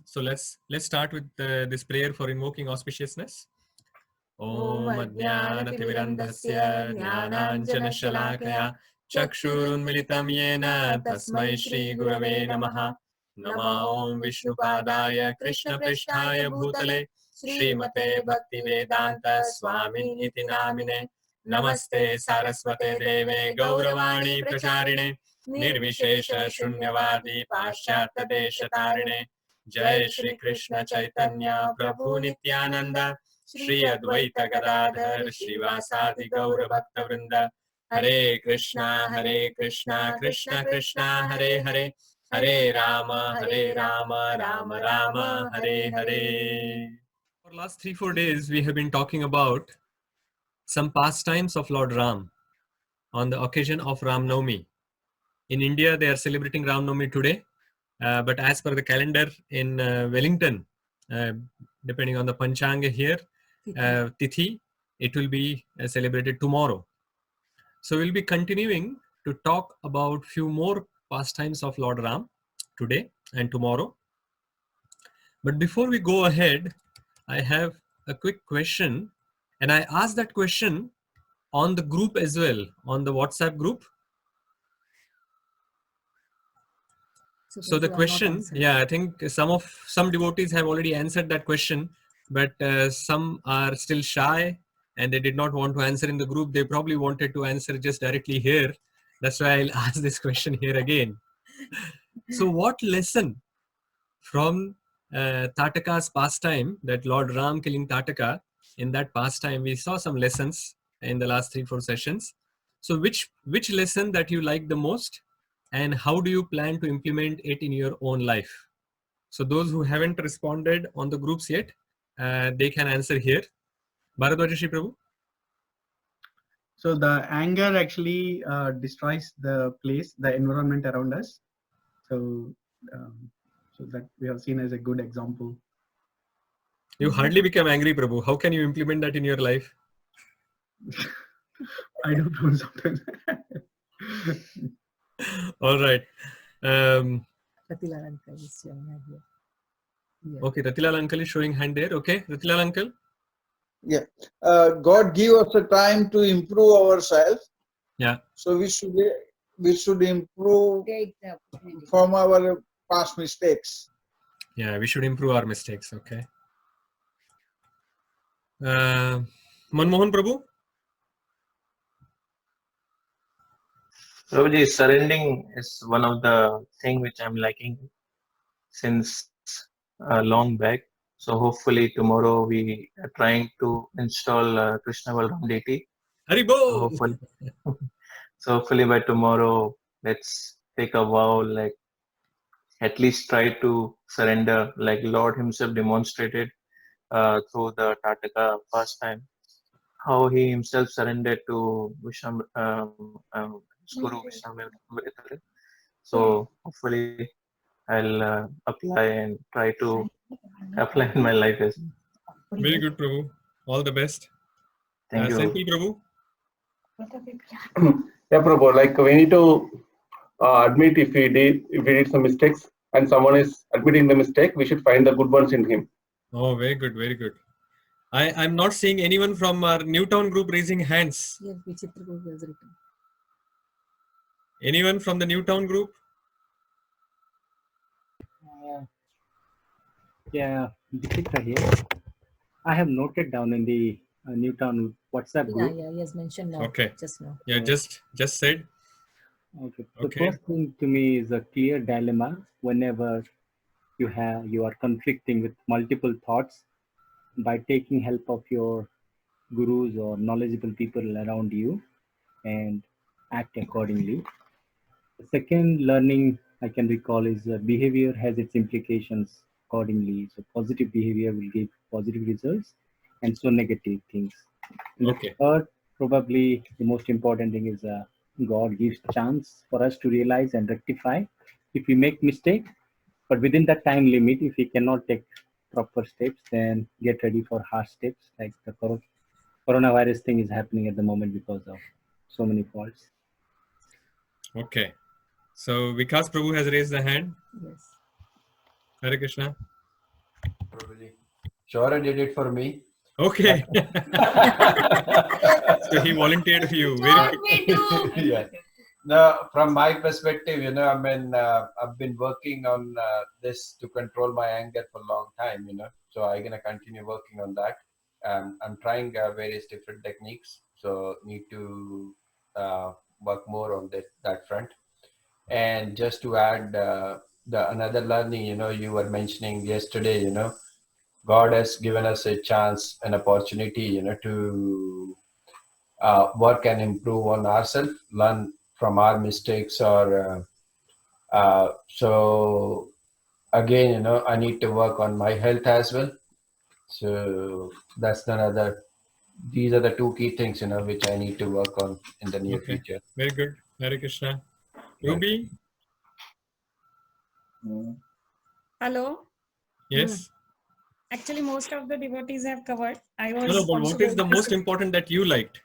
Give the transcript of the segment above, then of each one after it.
So let's start with this prayer for invoking auspiciousness. Om Ajnanatirandasya Jnananjanashalakaya Chakshurunmilitam Yena Tasmai Shri Gurave Namaha. Nama Om Vishnupadaya Krishna Pristhaya Bhutale Srimate Bhaktivedanta Swami Iti Namine. Namaste Saraswate Deve Gauravani Pracharine Nirvishesha Shunyavadi Paschata Deshatarine. Jai Shri Krishna Chaitanya Prabhu Nityananda Shri Advaita Gadadhar Srivasadi Gaura Bhakta Vrinda. Hare Krishna Krishna Krishna Hare Hare Hare Rama Rama Rama Hare Hare. For last 3-4 days we have been talking about some pastimes of Lord Ram on the occasion of Ram Navami. In India they are celebrating Ram Navami today, but as per the calendar in Wellington, depending on the Panchanga here, Tithi, it will be celebrated tomorrow. So we'll be continuing to talk about few more pastimes of Lord Ram today and tomorrow. But before we go ahead, I have a quick question, and I asked that question on the group as well, on the WhatsApp group. So the question, I think some devotees have already answered that question, but some are still shy and they did not want to answer in the group. They probably wanted to answer just directly here. That's why I'll ask this question here again. So what lesson from Tataka's pastime, that Lord Ram killing Tataka, in that pastime we saw some lessons in the last 3-4 sessions. So which lesson that you like the most, and how do you plan to implement it in your own life? So those who haven't responded on the groups yet, they can answer here. Bharadwaja Shri Prabhu. So the anger actually destroys the place, the environment around us. So that we have seen as a good example. You hardly become angry, Prabhu. How can you implement that in your life? I don't know sometimes. All right. Ratilal uncle is showing hand here. Yeah. Okay, Ratilal uncle is showing hand there. Okay, Ratilal uncle. Yeah, God give us a time to improve ourselves. Yeah. So we should improve from our past mistakes. Yeah, we should improve our mistakes. Okay. Manmohan Prabhu. Prabhuji, surrendering is one of the thing which I'm liking since long back. So hopefully tomorrow we are trying to install Krishna Balram deity. Haribo. So hopefully by tomorrow, let's take a vow, like at least try to surrender, like Lord Himself demonstrated through the Tataka pastime, how He Himself surrendered to Guru Vishwamitra. So hopefully I'll apply and try to apply in my life as well. Very good, Prabhu. All the best. Thank you. Senthil Prabhu. Yeah, Prabhu. Like we need to admit if we did some mistakes, and someone is admitting the mistake, we should find the good ones in him. Oh, very good, very good. I'm not seeing anyone from our Newtown group raising hands. Yes, Vichitra group was written. Anyone from the Newtown group? Yeah, Vichitra here. I have noted down in the Newtown WhatsApp group. Yeah, he has mentioned now. Okay. Just now. Yeah, just said. Okay. The first thing to me is a clear dilemma. Whenever you are conflicting with multiple thoughts, by taking help of your gurus or knowledgeable people around you and act accordingly. The second learning I can recall is behavior has its implications accordingly. So positive behavior will give positive results, and so negative things. And Okay. the third, probably the most important thing is God gives chance for us to realize and rectify if we make mistake. But within that time limit, if we cannot take proper steps, then get ready for harsh steps, like the coronavirus thing is happening at the moment because of so many faults. Okay. So Vikas Prabhu has raised the hand. Yes. Hare Krishna. Prabhuji. Shora did it for me. Okay. So he volunteered for you. Very Want good. me to? Yeah. No, from my perspective, I mean, I've been working on this to control my anger for a long time, so I'm gonna continue working on that. I'm trying various different techniques, so need to work more on that front. And just to add the another learning, you were mentioning yesterday, God has given us a chance, an opportunity, to work and improve on ourselves, learn from our mistakes, or so again, I need to work on my health as well. So that's another. These are the two key things, which I need to work on in the near Okay. future. Very good. Hare Krishna. Ruby? Hello. Yes? Actually, most of the devotees have covered. I was No, but also what is going the to most say- important that you liked?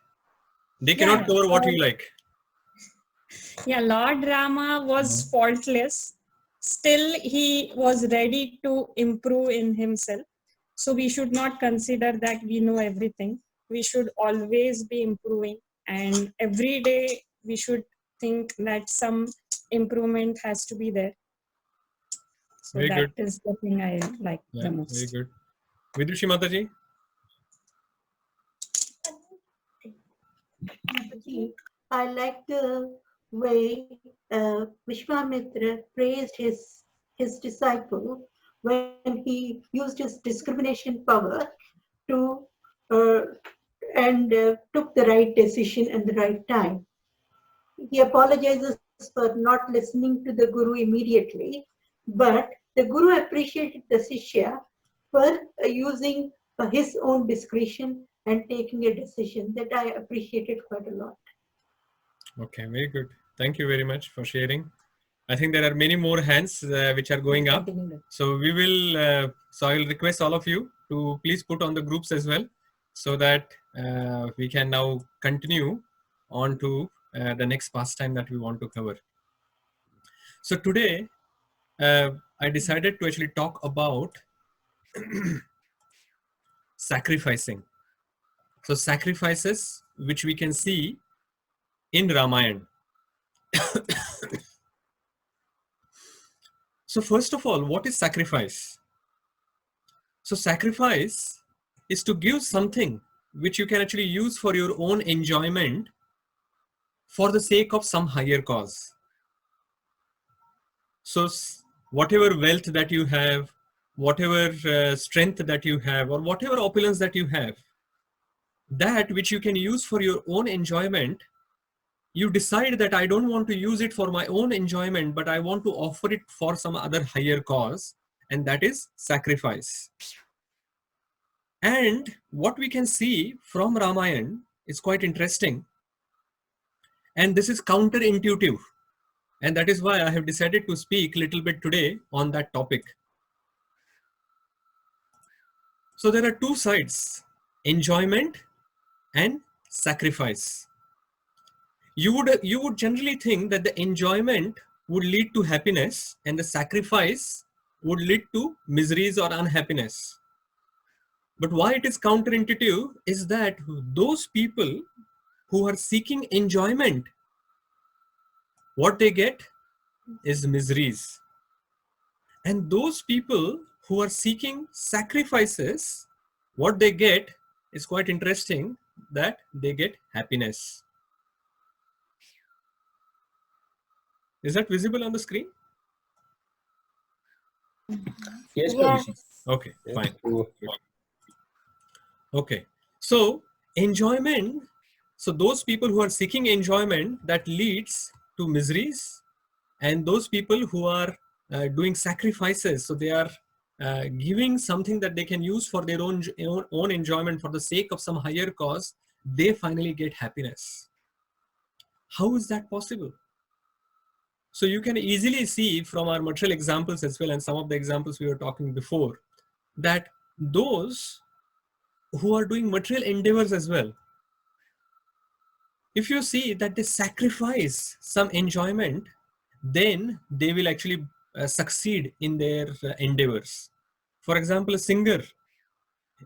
They Yeah, cannot cover what you like. yeah, Lord Rama was faultless. Still, he was ready to improve in himself. So we should not consider that we know everything. We should always be improving, and every day we should think that some improvement has to be there. So Very that good. is the thing I like Yeah, the very most. good. Vidushi Mataji? I like the way Vishwamitra praised his disciple when he used his discrimination power to took the right decision and the right time. He apologizes for not listening to the Guru immediately, but the Guru appreciated the Shishya for using his own discretion and taking a decision. That I appreciated quite a lot. Okay, very good. Thank you very much for sharing. I think there are many more hands which are going up. So we will, so I will request all of you to please put on the groups as well, so that we can now continue on to the next pastime that we want to cover. So today, I decided to actually talk about sacrificing. So sacrifices which we can see in Ramayana. So first of all, what is sacrifice? So sacrifice is to give something which you can actually use for your own enjoyment for the sake of some higher cause. So whatever wealth that you have, whatever strength that you have, or whatever opulence that you have, that which you can use for your own enjoyment, you decide that I don't want to use it for my own enjoyment, but I want to offer it for some other higher cause, and that is sacrifice. And what we can see from Ramayana is quite interesting. And this is counterintuitive. And that is why I have decided to speak a little bit today on that topic. So there are two sides, enjoyment and sacrifice. You would generally think that the enjoyment would lead to happiness and the sacrifice would lead to miseries or unhappiness. But why it is counterintuitive is that those people who are seeking enjoyment, what they get is miseries. And those people who are seeking sacrifices, what they get is quite interesting, that they get happiness. Is that visible on the screen? Yes, Yes. Prabhuji. Okay, fine. Good. Okay, so enjoyment, so those people who are seeking enjoyment, that leads to miseries, and those people who are doing sacrifices, so they are giving something that they can use for their own enjoyment for the sake of some higher cause, they finally get happiness. How is that possible? So you can easily see from our material examples as well, and some of the examples we were talking before, that those who are doing material endeavors as well, if you see that they sacrifice some enjoyment, then they will actually succeed in their endeavors. For example, a singer.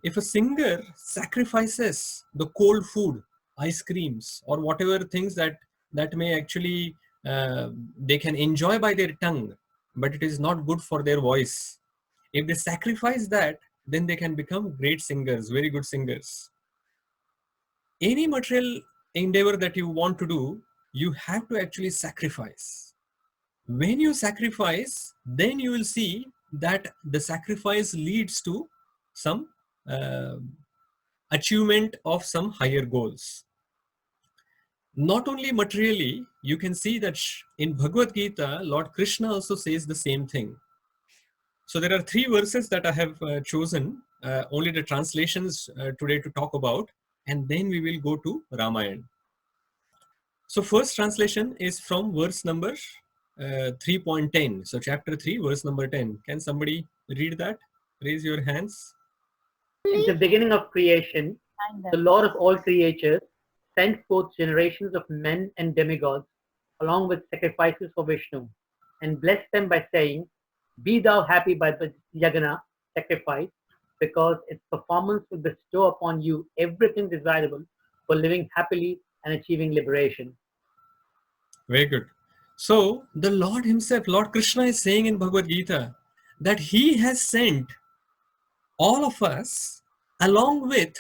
If a singer sacrifices the cold food, ice creams, or whatever things that may actually they can enjoy by their tongue, but it is not good for their voice. If they sacrifice that, then they can become great singers, very good singers. Any material endeavor that you want to do, you have to actually sacrifice. When you sacrifice, then you will see that the sacrifice leads to some achievement of some higher goals. Not only materially, you can see that in Bhagavad Gita, Lord Krishna also says the same thing. So there are 3 verses that I have chosen, only the translations today to talk about, and then we will go to Ramayana. So first translation is from verse number 3.10. So chapter 3, verse number 10. Can somebody read that? Raise your hands. In the beginning of creation, the Lord of all creatures sent forth generations of men and demigods, along with sacrifices for Vishnu, and blessed them by saying, "Be thou happy by the yagna sacrifice, because its performance will bestow upon you everything desirable for living happily and achieving liberation." Very good. So the Lord himself, Lord Krishna, is saying in Bhagavad Gita that he has sent all of us along with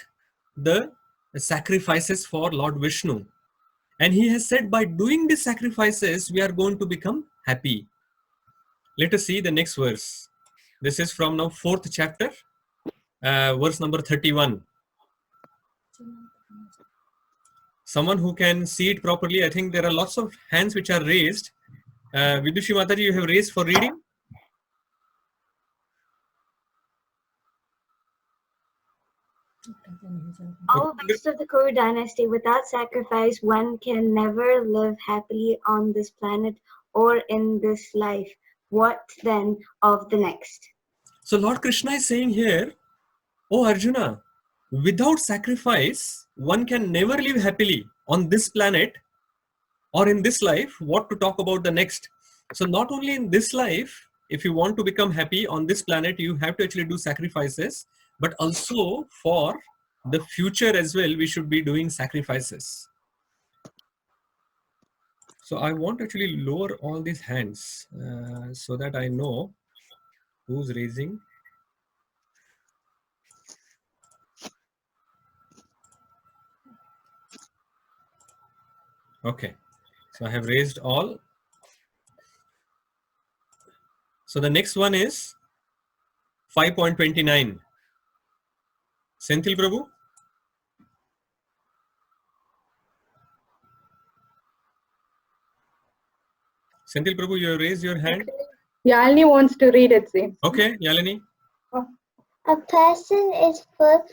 the sacrifices for Lord Vishnu. And he has said by doing these sacrifices, we are going to become happy. Let us see the next verse. This is from now 4th chapter, verse number 31. Someone who can see it properly. I think there are lots of hands which are raised. Vidushi Mataji, you have raised for reading. All rest of the Kuru dynasty, without sacrifice, one can never live happily on this planet or in this life. What then of the next? So Lord Krishna is saying here, oh Arjuna, without sacrifice, one can never live happily on this planet or in this life. What to talk about the next? So not only in this life, if you want to become happy on this planet, you have to actually do sacrifices, but also for the future as well, we should be doing sacrifices. So I want to actually lower all these hands so that I know who's raising. Okay, so I have raised all. So the next one is 5.29. Senthil Prabhu. Senthil Prabhu, you have raised your hand. Yalini wants to read it, see. Okay, Yalini. A person is full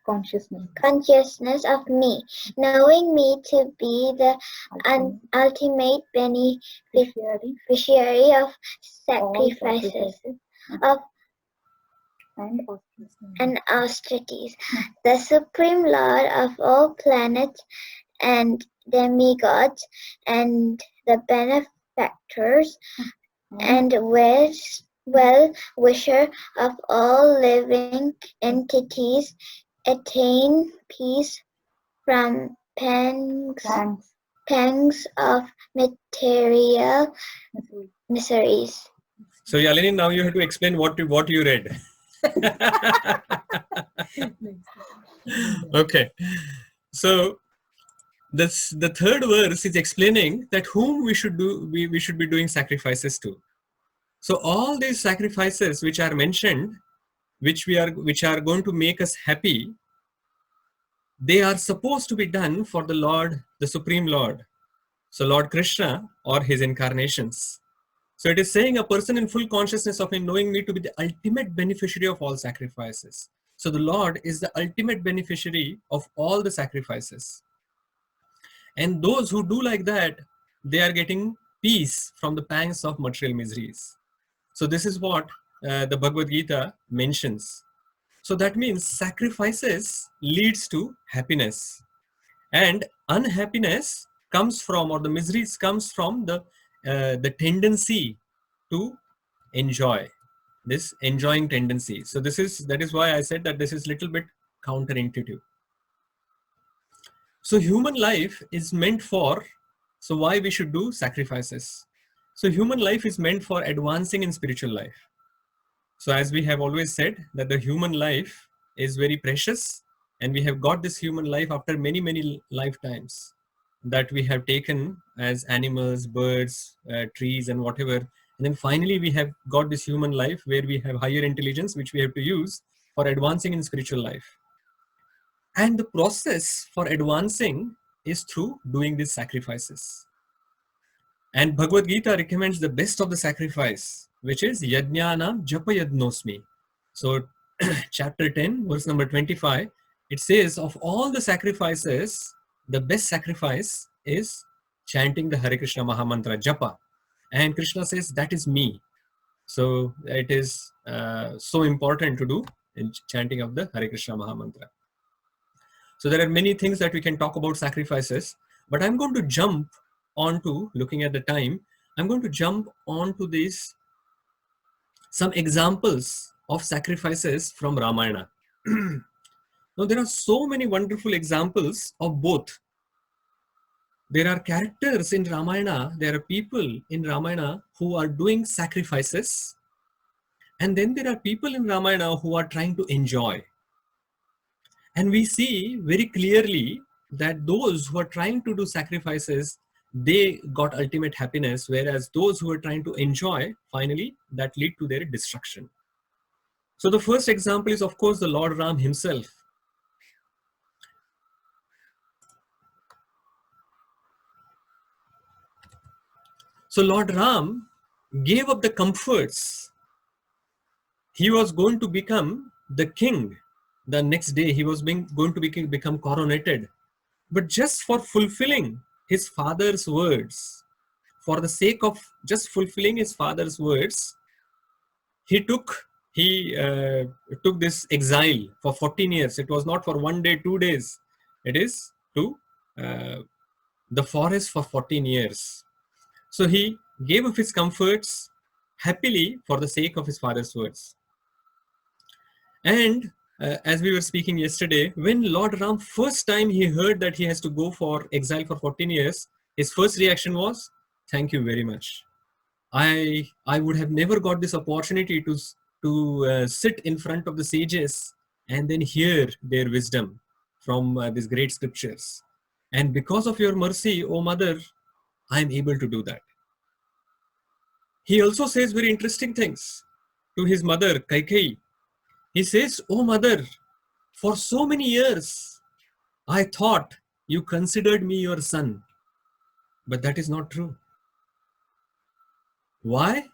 consciousness of me, knowing me to be the ultimate beneficiary of sacrifices of and austerities, the Supreme Lord of all planets and demigods, and the benefactors and well-wisher of all living entities, attain peace from pangs of material miseries. So Yalini, now you have to explain what you read. Okay, so the third verse is explaining that whom we should be doing sacrifices to. So all these sacrifices which are mentioned, which are going to make us happy, they are supposed to be done for the Lord, the Supreme Lord. So Lord Krishna or his incarnations. So it is saying a person in full consciousness of him, knowing me to be the ultimate beneficiary of all sacrifices. So the Lord is the ultimate beneficiary of all the sacrifices. And those who do like that, they are getting peace from the pangs of material miseries. So this is what the Bhagavad Gita mentions. So that means sacrifices leads to happiness, and unhappiness comes from, or the miseries comes from, the the tendency to enjoy, this enjoying tendency. So that is why I said that this is little bit counterintuitive. So human life is meant for, so why we should do sacrifices? So human life is meant for advancing in spiritual life. So as we have always said that the human life is very precious, and we have got this human life after many, many lifetimes that we have taken as animals, birds, trees and whatever. And then finally we have got this human life where we have higher intelligence, which we have to use for advancing in spiritual life. And the process for advancing is through doing these sacrifices. And Bhagavad Gita recommends the best of the sacrifice, which is Yajnanam Japa Yadnosmi. So chapter 10, verse number 25, it says of all the sacrifices, the best sacrifice is chanting the Hare Krishna Mahamantra, Japa. And Krishna says, that is me. So it is so important to do in chanting of the Hare Krishna Mahamantra. So there are many things that we can talk about sacrifices, but I'm going to jump onto, looking at the time, I'm going to jump onto these, some examples of sacrifices from Ramayana. Now there are so many wonderful examples of both. There are characters in Ramayana, there are people in Ramayana who are doing sacrifices, and then there are people in Ramayana who are trying to enjoy. And we see very clearly that those who are trying to do sacrifices, they got ultimate happiness, whereas those who are trying to enjoy, finally, that lead to their destruction. So the first example is, of course, the Lord Ram himself. So Lord Ram gave up the comforts. He was going to become the king. The next day he was going to become coronated. But just for fulfilling his father's words, for the sake of just fulfilling his father's words, he took this exile for 14 years. It was not for 1 day, 2 days. It is to the forest for 14 years. So he gave up his comforts happily for the sake of his father's words. And as we were speaking yesterday, when Lord Ram first time he heard that he has to go for exile for 14 years, his first reaction was, thank you very much. I would have never got this opportunity to sit in front of the sages and then hear their wisdom from these great scriptures. And because of your mercy, O Mother, I am able to do that. He also says very interesting things to his mother, Kaikeyi. He says, oh Mother, for so many years, I thought you considered me your son, but that is not true. Why?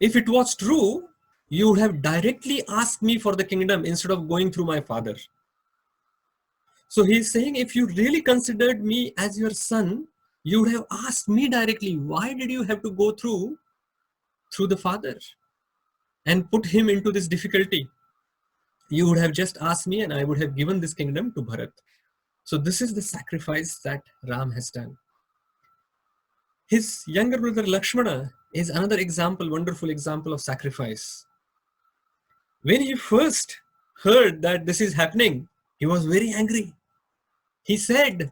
If it was true, you would have directly asked me for the kingdom instead of going through my father. So he's saying, if you really considered me as your son, you would have asked me directly, why did you have to go through the father and put him into this difficulty? You would have just asked me and I would have given this kingdom to Bharat. So this is the sacrifice that Ram has done. His younger brother Lakshmana is another example, wonderful example of sacrifice. When he first heard that this is happening, he was very angry. He said,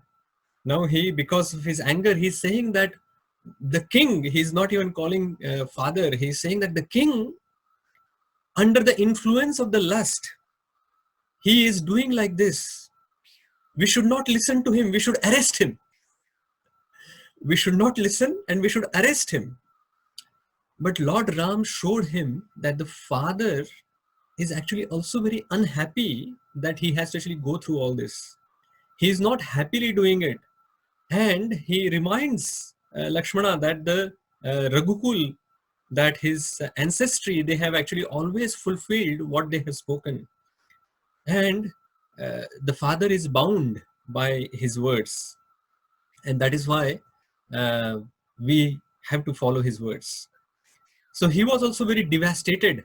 now because of his anger, he's saying that the king, he's not even calling father, he's saying that the king, under the influence of the lust, he is doing like this. We should not listen to him. We should arrest him. We should not listen and we should arrest him. But Lord Ram showed him that the father is actually also very unhappy that he has to actually go through all this. He is not happily doing it. And he reminds Lakshmana that the Raghukul, that his ancestry, they have actually always fulfilled what they have spoken. And the father is bound by his words. And that is why we have to follow his words. So he was also very devastated.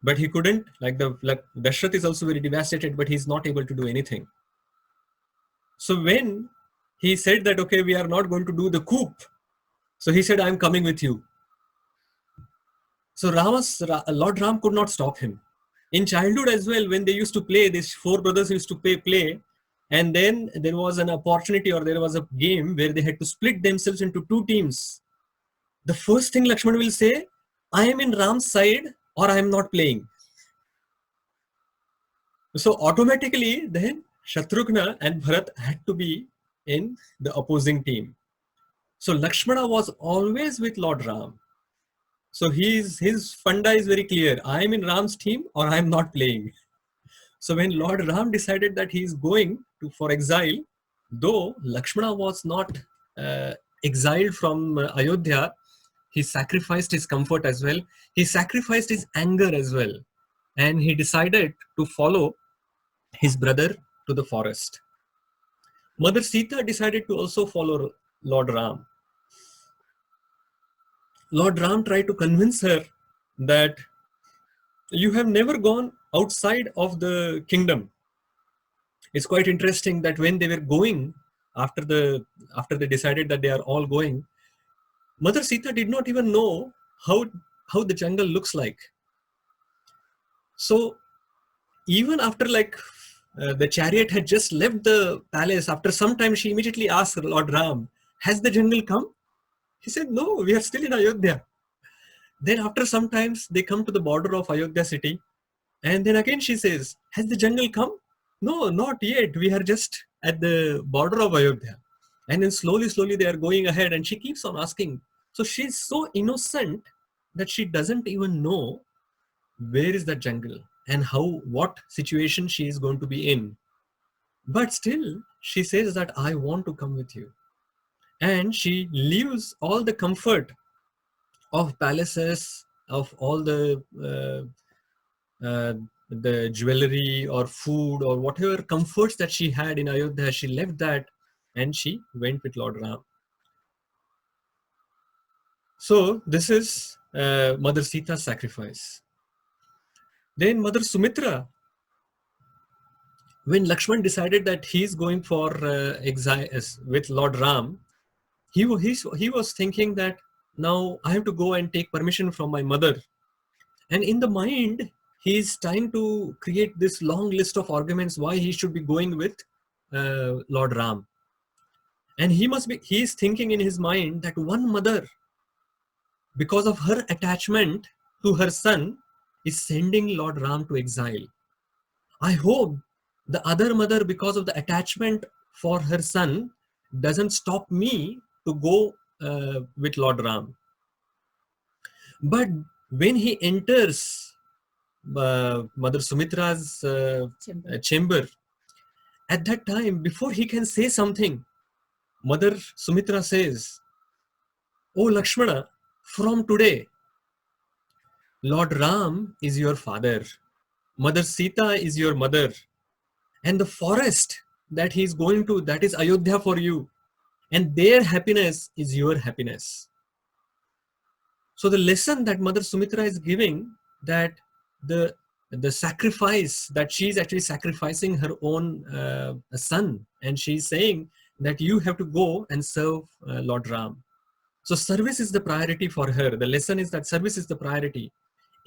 But he couldn't, like Dashrath is also very devastated, but he's not able to do anything. So when he said that, okay, we are not going to do the coup, So he said, I'm coming with you. So Lord Ram could not stop him. In childhood as well, when they used to play, these four brothers used to play, and then there was an opportunity, or there was a game where they had to split themselves into two teams. The first thing Lakshman will say, I am in Ram's side or I am not playing. So automatically then Shatrughna and Bharat had to be in the opposing team. So Lakshmana was always with Lord Ram. So his funda is very clear. I am in Ram's team or I am not playing. So when Lord Ram decided that he is going for exile, though Lakshmana was not exiled from Ayodhya, he sacrificed his comfort as well. He sacrificed his anger as well. And he decided to follow his brother to the forest. Mother Sita decided to also follow Lord Ram. Lord Ram tried to convince her that you have never gone outside of the kingdom. It's quite interesting that when they were going, after they decided that they are all going, Mother Sita did not even know how the jungle looks like. So even after the chariot had just left the palace, after some time she immediately asked Lord Ram, has the jungle come? He said, no, we are still in Ayodhya. Then after some times they come to the border of Ayodhya city, and then again she says, has the jungle come? No, not yet. We are just at the border of Ayodhya. And then slowly they are going ahead, and she keeps on asking. So she's so innocent that she doesn't even know where is that jungle and what situation she is going to be in. But still she says that I want to come with you. And she leaves all the comfort of palaces, of all the jewelry or food or whatever comforts that she had in Ayodhya. She left that and she went with Lord Ram. So this is Mother Sita's sacrifice. Then Mother Sumitra, when Lakshman decided that he's going for exile with Lord Ram, he was thinking that now I have to go and take permission from my mother. And in the mind, he's trying to create this long list of arguments why he should be going with Lord Ram. And he's thinking in his mind that one mother, because of her attachment to her son, is sending Lord Ram to exile. I hope the other mother, because of the attachment for her son, doesn't stop me to go with Lord Ram. But when he enters Mother Sumitra's chamber, at that time, before he can say something, Mother Sumitra says, "Oh Lakshmana, from today, Lord Ram is your father, Mother Sita is your mother, and the forest that he is going to, that is Ayodhya for you, and their happiness is your happiness." So the lesson that Mother Sumitra is giving, that the sacrifice, that she's actually sacrificing her own son, and she's saying that you have to go and serve Lord Ram. So service is the priority for her. The lesson is that service is the priority.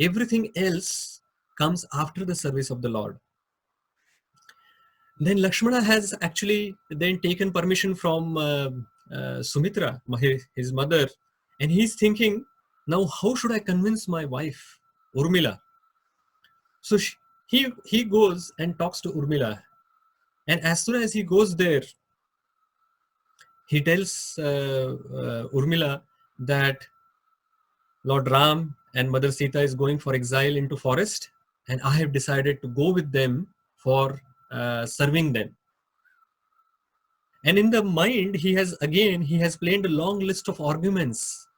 Everything else comes after the service of the Lord. Then Lakshmana has actually then taken permission from Sumitra, his mother, and he's thinking, now how should I convince my wife, Urmila? So he goes and talks to Urmila, and as soon as he goes there, he tells Urmila that Lord Ram and Mother Sita is going for exile into forest, and I have decided to go with them for serving them. And in the mind, he has planned a long list of arguments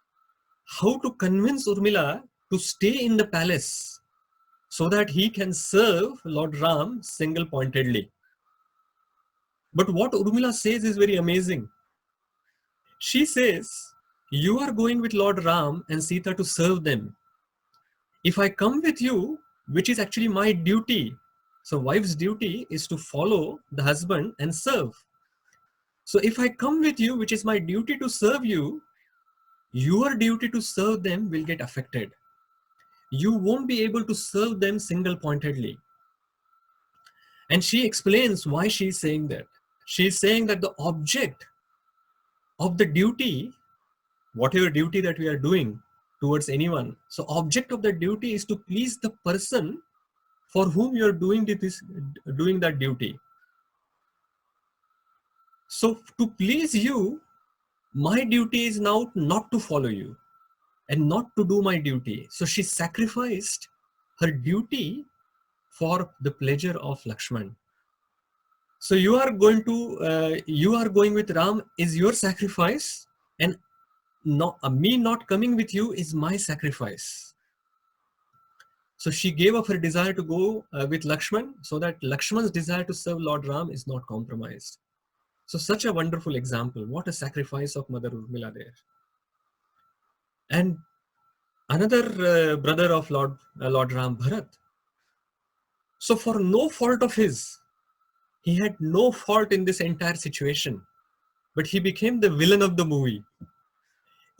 how to convince Urmila to stay in the palace so that he can serve Lord Ram single-pointedly. But what Urmila says is very amazing. She says, you are going with Lord Ram and Sita to serve them. If I come with you, which is actually my duty, so wife's duty is to follow the husband and serve. So if I come with you, which is my duty to serve you, your duty to serve them will get affected. You won't be able to serve them single-pointedly. And she explains why she's saying that. She's saying that the object of the duty, whatever duty that we are doing towards anyone, so object of the duty is to please the person for whom you are doing that duty. So to please you, my duty is now not to follow you and not to do my duty. So she sacrificed her duty for the pleasure of Lakshman. So you are going with Ram is your sacrifice, and me not coming with you is my sacrifice. So she gave up her desire to go with Lakshman so that Lakshman's desire to serve Lord Ram is not compromised. So such a wonderful example. What a sacrifice of Mother Urmila there. And another brother of Lord Ram, Bharat. So for no fault of his, he had no fault in this entire situation, but he became the villain of the movie.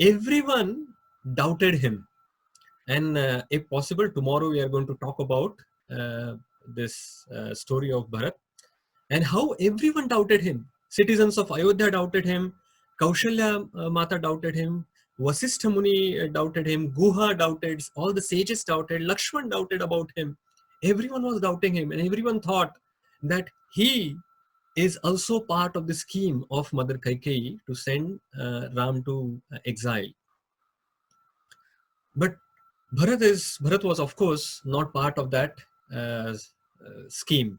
Everyone doubted him. And if possible, tomorrow we are going to talk about this story of Bharat and how everyone doubted him. Citizens of Ayodhya doubted him, Kaushalya Mata doubted him, Vasistha Muni doubted him, Guha doubted, all the sages doubted, Lakshman doubted about him. Everyone was doubting him, and everyone thought that he is also part of the scheme of Mother Kaikeyi to send Ram to exile. But Bharat was, of course, not part of that scheme.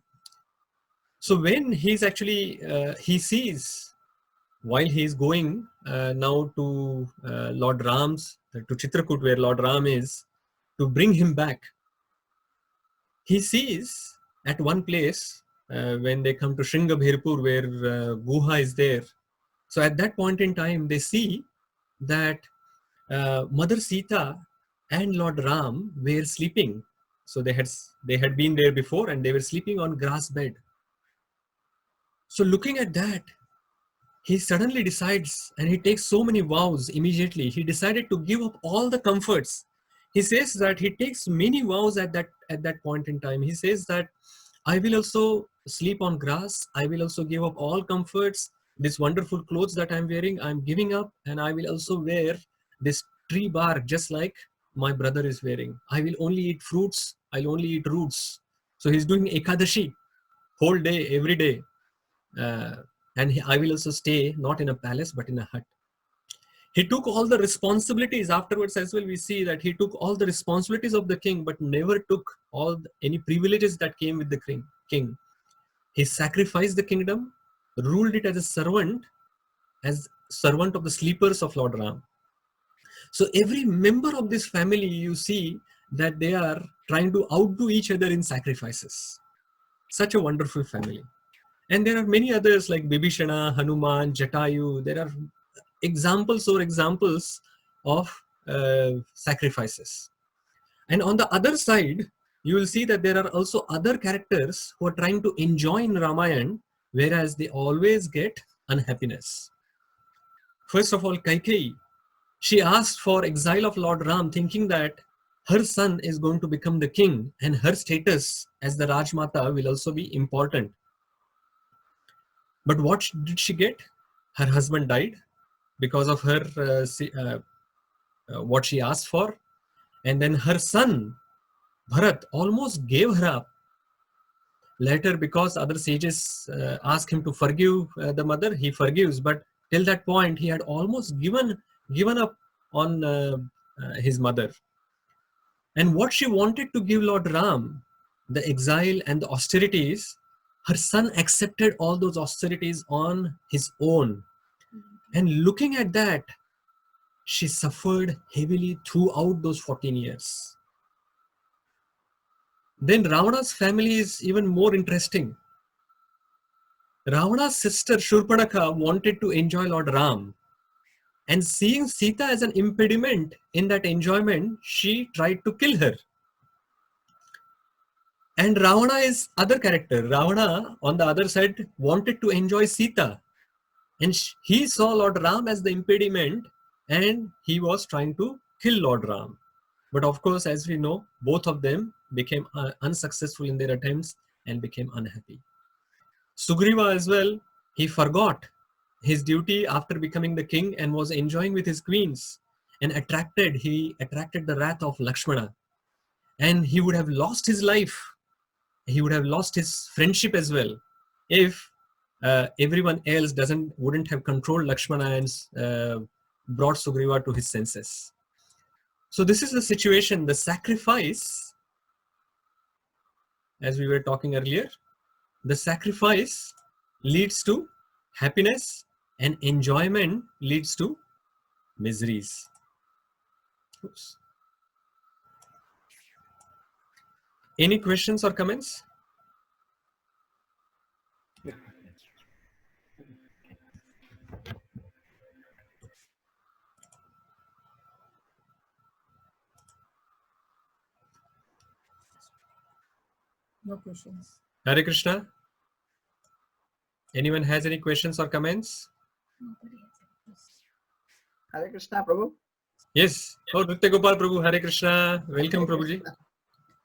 So when he's actually, he sees, while he's going now to Lord Ram's, to Chitrakoot where Lord Ram is, to bring him back, he sees at one place, when they come to Shringabhirpur where Guha is there. So at that point in time, they see that Mother Sita and Lord Ram were sleeping. So they had been there before and they were sleeping on grass bed. So looking at that, he suddenly decides, and he takes so many vows immediately. He decided to give up all the comforts. He says that he takes many vows at that point in time. He says that I will also sleep on grass. I will also give up all comforts. This wonderful clothes that I'm wearing, I'm giving up, and I will also wear this tree bark just like my brother is wearing. I will only eat fruits. I'll only eat roots. So he's doing Ekadashi whole day, every day. And I will also stay not in a palace, but in a hut. He took all the responsibilities afterwards as well. We see that he took all the responsibilities of the king, but never took any privileges that came with the king. He sacrificed the kingdom, ruled it as servant of the sleepers of Lord Ram. So every member of this family, you see that they are trying to outdo each other in sacrifices. Such a wonderful family. And there are many others like Bibhishana, Hanuman, Jatayu. There are examples of sacrifices. And on the other side, you will see that there are also other characters who are trying to enjoy in Ramayana, whereas they always get unhappiness. First of all, Kaikeyi, she asked for exile of Lord Ram, thinking that her son is going to become the king and her status as the Rajmata will also be important. But what did she get? Her husband died because of her what she asked for. And then her son, Bharat, almost gave her up. Later, because other sages asked him to forgive the mother, he forgives. But till that point, he had almost given up on his mother. And what she wanted to give Lord Ram, the exile and the austerities, her son accepted all those austerities on his own. And looking at that, she suffered heavily throughout those 14 years. Then Ravana's family is even more interesting. Ravana's sister Shurpanakha wanted to enjoy Lord Ram. And seeing Sita as an impediment in that enjoyment, she tried to kill her. And Ravana is other character. Ravana, on the other side, wanted to enjoy Sita. And he saw Lord Ram as the impediment and he was trying to kill Lord Ram. But of course, as we know, both of them became unsuccessful in their attempts and became unhappy. Sugriva as well, he forgot his duty after becoming the king and was enjoying with his queens, and he attracted the wrath of Lakshmana, and he would have lost his life. He would have lost his friendship as well if everyone else wouldn't have controlled Lakshmana and brought Sugriva to his senses. So this is the situation. The sacrifice, as we were talking earlier, the sacrifice leads to happiness and enjoyment leads to miseries. Oops. Any questions or comments? No questions. Hare Krishna. Anyone has any questions or comments? Hare Krishna, Prabhu. Yes. Oh, Nritya Gopal Prabhu, Hare Krishna. Welcome, Hare Prabhuji. Krishna.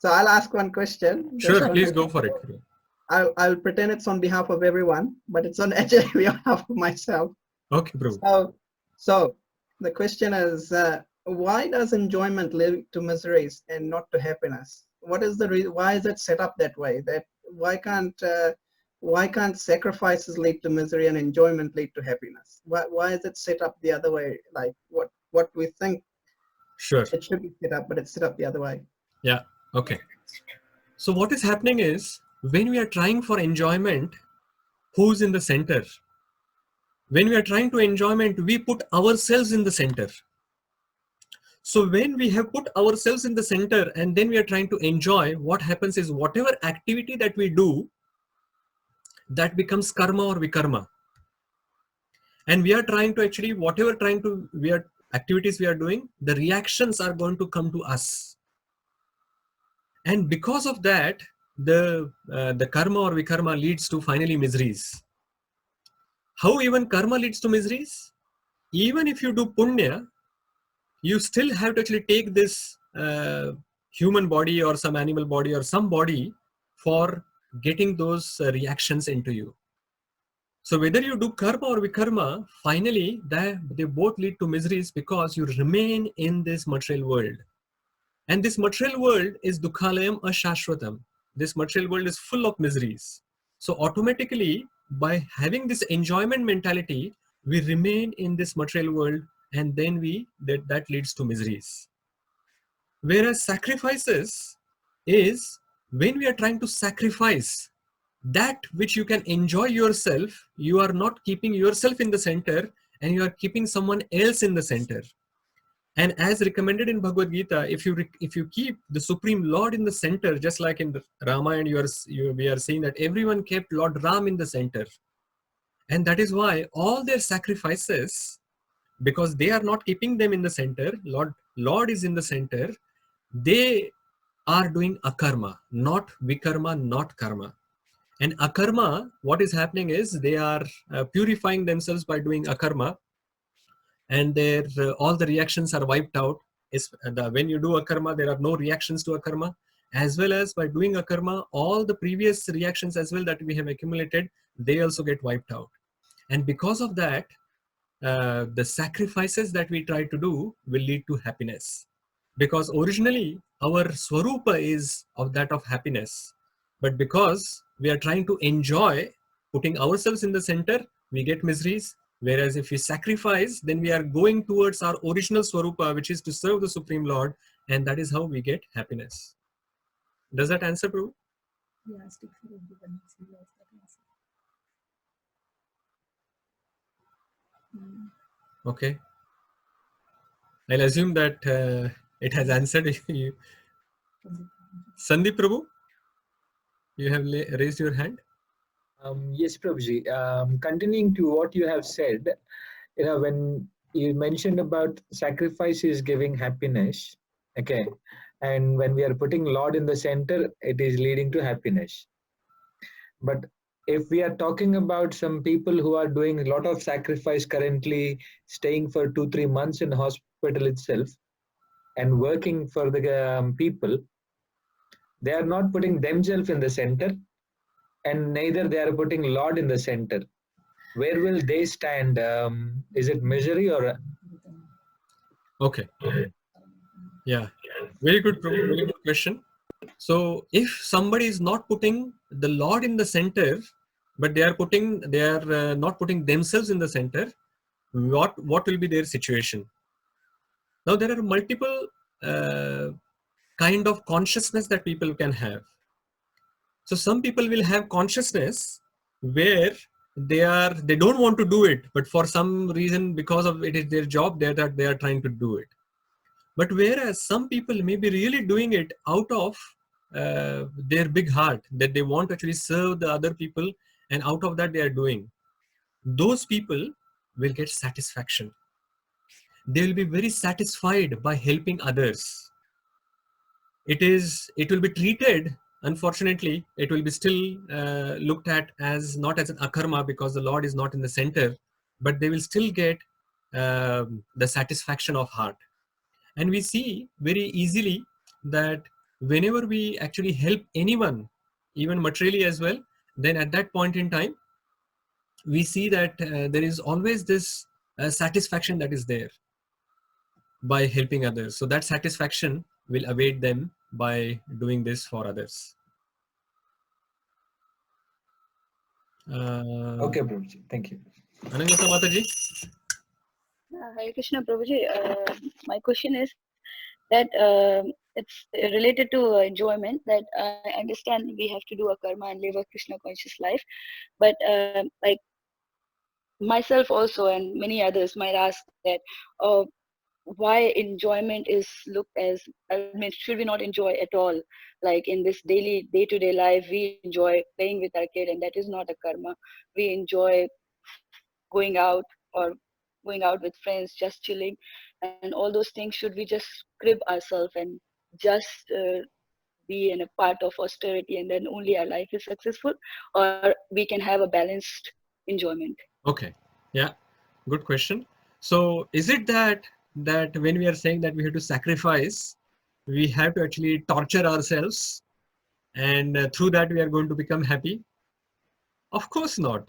So I'll ask one question. Sure, please go for it. I'll pretend it's on behalf of everyone, but it's on actually behalf of myself. Okay, Prabhu. So the question is, why does enjoyment lead to miseries and not to happiness? What is the reason? Why is it set up that way? That why can't sacrifices lead to misery and enjoyment lead to happiness? Why is it set up the other way? Like what we think Sure. it should be set up, but it's set up the other way. Yeah. Okay. So what is happening is, when we are trying for enjoyment, who's in the center? When we are trying to enjoyment, we put ourselves in the center. So when we have put ourselves in the center and then we are trying to enjoy, what happens is whatever activity that we do, that becomes karma or vikarma. And we are trying to actually, activities we are doing, the reactions are going to come to us. And because of that, the karma or vikarma leads to finally miseries. How even karma leads to miseries? Even if you do punya, you still have to actually take this human body or some animal body or some body for getting those reactions into you. So whether you do karma or vikarma, finally they both lead to miseries because you remain in this material world. And this material world is dukhalayam ashashwatam. This material world is full of miseries. So automatically, by having this enjoyment mentality, we remain in this material world, and then that leads to miseries. Whereas sacrifices is when we are trying to sacrifice that which you can enjoy yourself, you are not keeping yourself in the center and you are keeping someone else in the center. And as recommended in Bhagavad Gita, if you keep the Supreme Lord in the center, just like in the Ramayana, we are saying that everyone kept Lord Ram in the center. And that is why all their sacrifices, because they are not keeping them in the center, Lord is in the center, they are doing akarma, not vikarma, not karma. And akarma, what is happening is they are purifying themselves by doing akarma, and their all the reactions are wiped out. When you do akarma, there are no reactions to akarma, as well as by doing akarma, all the previous reactions as well that we have accumulated, they also get wiped out. And because of that, the sacrifices that we try to do will lead to happiness, because originally our swarupa is of that of happiness, but because we are trying to enjoy, putting ourselves in the center, we get miseries. Whereas if we sacrifice, then we are going towards our original swarupa, which is to serve the Supreme Lord, and that is how we get happiness. Does that answer, Prabhu? Yeah, stick for everyone. Okay. I'll assume that it has answered you. Sandeep Prabhu, you have raised your hand. Yes, Prabhuji. Continuing to what you have said, when you mentioned about sacrifice is giving happiness, okay, and when we are putting Lord in the center, it is leading to happiness. But if we are talking about some people who are doing a lot of sacrifice currently, staying for 2-3 months in hospital itself and working for the people, they are not putting themselves in the center, and neither they are putting Lord in the center. Where will they stand? Is it misery or? Okay. Yeah. Very good, Prabhu. Very good question. So if somebody is not putting the Lord in the center, but they are not putting themselves in the center, what will be their situation? Now there are multiple kind of consciousness that people can have. So some people will have consciousness where they don't want to do it, but for some reason, because of it is their job, they are trying to do it. But whereas some people may be really doing it out of their big heart, that they want to actually serve the other people, and out of that they are doing. Those people will get satisfaction. They will be very satisfied by helping others. It will be treated, unfortunately, it will be still looked at as not as an akarma because the Lord is not in the center, but they will still get the satisfaction of heart. And we see very easily that whenever we actually help anyone, even materially as well, then at that point in time, we see that there is always this satisfaction that is there by helping others. So that satisfaction will await them by doing this for others. Okay, Prabhuji. Thank you. Ananyata Mataji? Hare Krishna Prabhuji. My question is that it's related to enjoyment, that I understand we have to do a karma and live a Krishna conscious life, but like myself also and many others might ask that why enjoyment is looked as, I mean, should we not enjoy at all? Like in this daily day-to-day life, we enjoy playing with our kid, and that is not a karma. We enjoy going out or going out with friends, just chilling, and all those things. Should we just crib ourselves and just be in a part of austerity, and then only our life is successful, or we can have a balanced enjoyment? Okay. Yeah. Good question. So is it that when we are saying that we have to sacrifice, we have to actually torture ourselves, and through that we are going to become happy? Of course not.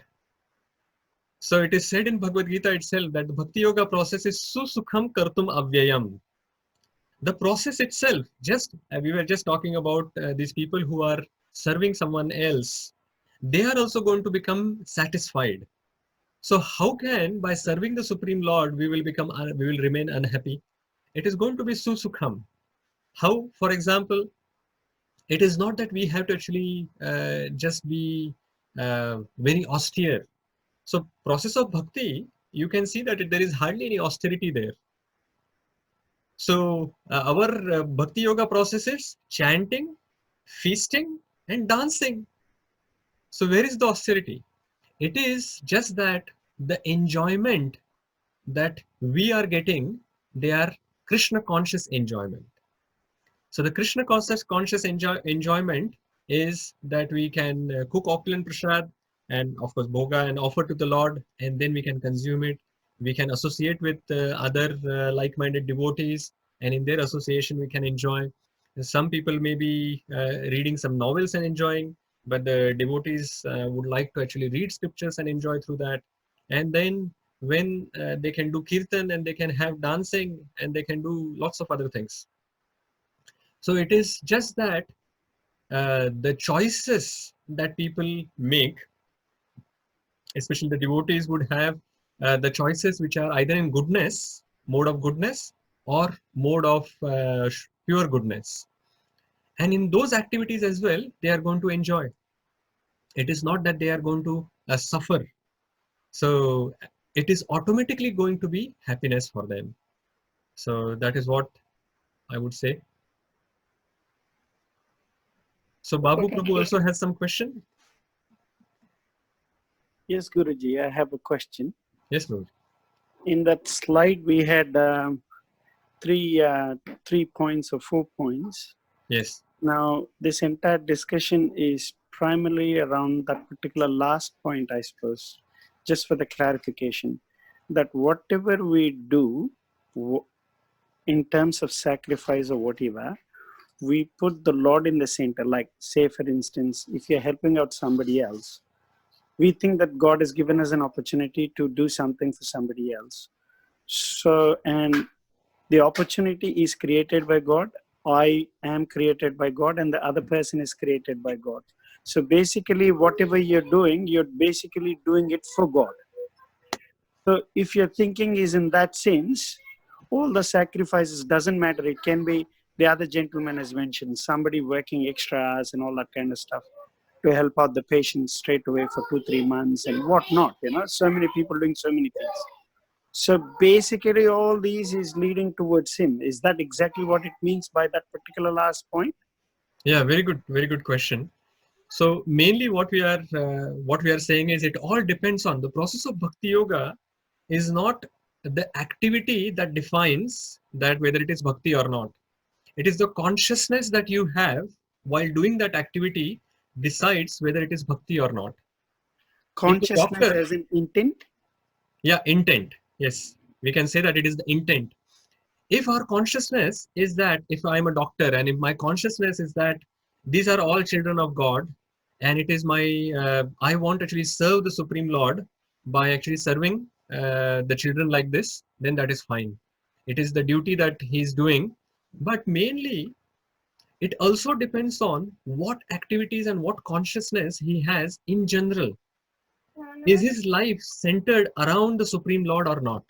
So it is said in Bhagavad Gita itself that the Bhakti Yoga process is susukham kartum avyayam. The process itself, we were just talking about these people who are serving someone else, they are also going to become satisfied. So how can, by serving the Supreme Lord, we will remain unhappy? It is going to be susukham. How? For example, it is not that we have to actually just be very austere. So process of bhakti, you can see that there is hardly any austerity there. So our bhakti yoga process is chanting, feasting, and dancing. So where is the austerity? It is just that the enjoyment that we are getting, they are Krishna conscious enjoyment. So the Krishna conscious enjoyment is that we can cook opulent prasad and of course bhoga and offer to the Lord, and then we can consume it. We can associate with other like-minded devotees, and in their association we can enjoy. Some people may be reading some novels and enjoying, but the devotees would like to actually read scriptures and enjoy through that. And then when they can do kirtan and they can have dancing and they can do lots of other things. So it is just that the choices that people make, especially the devotees, would have the choices which are either in goodness, mode of goodness, or mode of pure goodness. And in those activities as well, they are going to enjoy. It is not that they are going to suffer. So it is automatically going to be happiness for them. So that is what I would say. So Babu Prabhu also has some question. Yes, Guruji, I have a question. Yes, Guruji. In that slide, we had 3 points or 4 points. Yes. Now, this entire discussion is primarily around that particular last point, I suppose, just for the clarification, that whatever we do in terms of sacrifice or whatever, we put the Lord in the center. Like, say, for instance, if you're helping out somebody else, we think that God has given us an opportunity to do something for somebody else. So, and the opportunity is created by God. I am created by God, and the other person is created by God. So basically, whatever you're basically doing it for God. So if your thinking is in that sense, all the sacrifices doesn't matter. It can be the other gentleman has mentioned, somebody working extra hours and all that kind of stuff to help out the patient straight away for 2-3 months and whatnot. So many people doing so many things. So basically all these is leading towards him. Is that exactly what it means by that particular last point? Yeah, very good question. So mainly what we are saying is it all depends on the process of Bhakti Yoga is not the activity that defines that whether it is bhakti or not. It is the consciousness that you have while doing that activity decides whether it is bhakti or not. Consciousness as an intent? Yeah, intent. Yes, we can say that it is the intent. If our consciousness is that, if I'm a doctor and if my consciousness is that these are all children of God and it is my, I want to actually serve the Supreme Lord by actually serving the children like this, then that is fine. It is the duty that he's doing. But mainly, it also depends on what activities and what consciousness he has in general. Is his life centered around the Supreme Lord or not?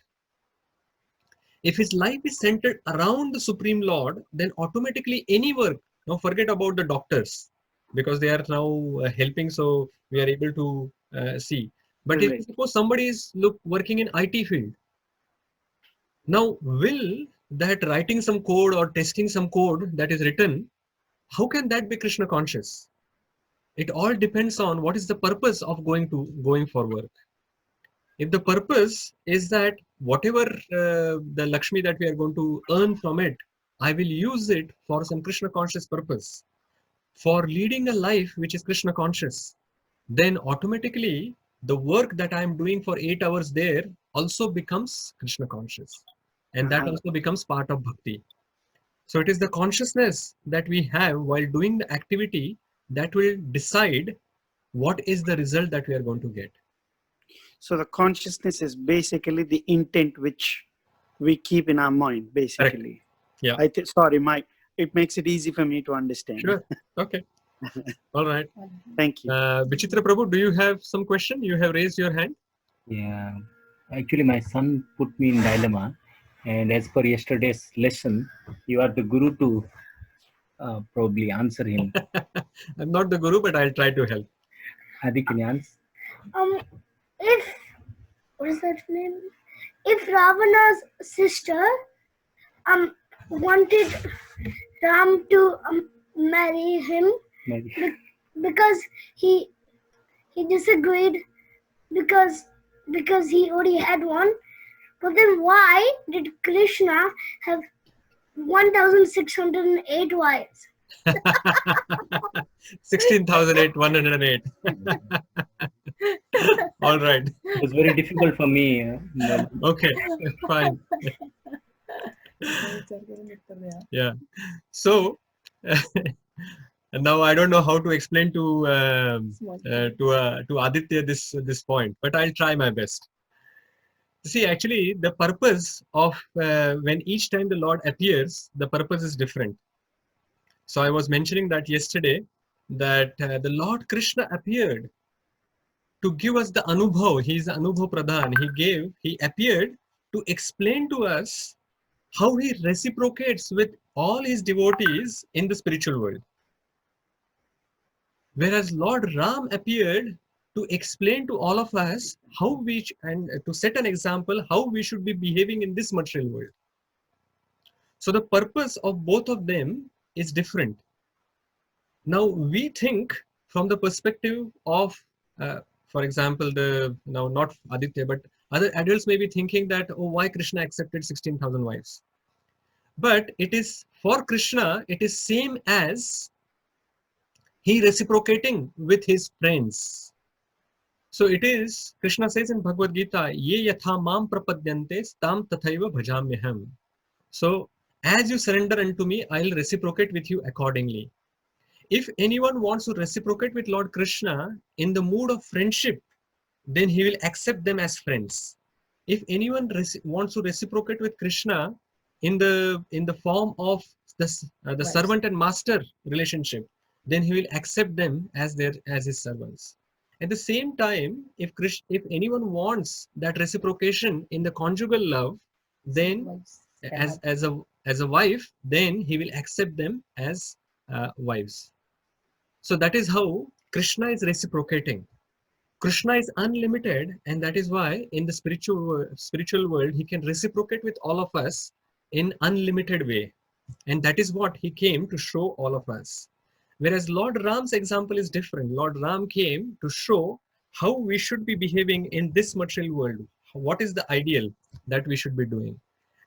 If his life is centered around the Supreme Lord, then automatically any work, now forget about the doctors, because they are now helping, so we are able to see. But if suppose somebody is working in IT field, now will that writing some code or testing some code that is written, how can that be Krishna conscious? It all depends on what is the purpose of going for work. If the purpose is that whatever the Lakshmi that we are going to earn from it, I will use it for some Krishna conscious purpose, for leading a life which is Krishna conscious, then automatically the work that I am doing for 8 hours there also becomes Krishna conscious. And that also becomes part of bhakti. So it is the consciousness that we have while doing the activity that will decide what is the result that we are going to get. So the consciousness is basically the intent which we keep in our mind, basically. Correct. Yeah. Sorry, Mike. It makes it easy for me to understand. Sure. Okay. All right. Thank you. Vichitra Prabhu, do you have some question? You have raised your hand. Yeah. Actually, my son put me in dilemma. And as per yesterday's lesson, you are the guru to probably answer him. I'm not the guru, but I'll try to help. Adi, can you answer? If what is that name? If Ravana's sister wanted Ram to marry him because he disagreed because he already had one, but then why did Krishna have 1,608 wives? 16,108. All right. It was very difficult for me. Okay, fine. Yeah. So now I don't know how to explain to Aditya this point, but I'll try my best. See, actually, the purpose of when each time the Lord appears, the purpose is different. So I was mentioning that yesterday, that the Lord Krishna appeared to give us the Anubhav. He is the Anubhav Pradhan. He appeared to explain to us how he reciprocates with all his devotees in the spiritual world. Whereas Lord Ram appeared to explain to all of us how and to set an example how we should be behaving in this material world. So the purpose of both of them is different. Now we think from the perspective of, for example, now not Aditya, but other adults may be thinking that, oh, why Krishna accepted 16,000 wives? But it is for Krishna, it is same as he reciprocating with his friends. So it is, Krishna says in Bhagavad Gita, ye yatha mam prapadyante tam tathaiva bhajamyaham. So as you surrender unto me, I'll reciprocate with you accordingly. If anyone wants to reciprocate with Lord Krishna in the mood of friendship, then he will accept them as friends. If anyone wants to reciprocate with Krishna in the form of the servant and master relationship, then he will accept them as his servants. At the same time, if anyone wants that reciprocation in the conjugal love, then as a wife, then he will accept them as wives. So that is how Krishna is reciprocating. Krishna is unlimited, and that is why in the spiritual world he can reciprocate with all of us in unlimited way, and that is what he came to show all of us. Whereas Lord Ram's example is different. Lord Ram came to show how we should be behaving in this material world. What is the ideal that we should be doing?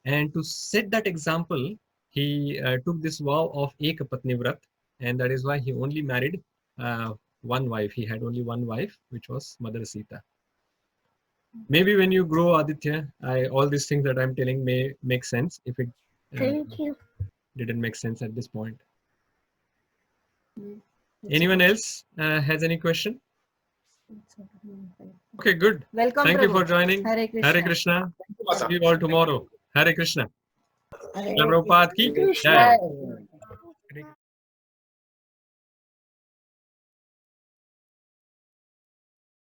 And to set that example, he took this vow of Ekapatni Vrat, and that is why he only married one wife. He had only one wife, which was Mother Sita. Maybe when you grow, Aditya, all these things that I'm telling may make sense if it Thank you. didn't make sense at this point. Anyone else has any question? Okay, good. Welcome, Thank you Prabhu. for joining. Hare Krishna. Hare Krishna. Thank you, See you all tomorrow. Hare Krishna. Hare Prabhupada ki Krishna. jai.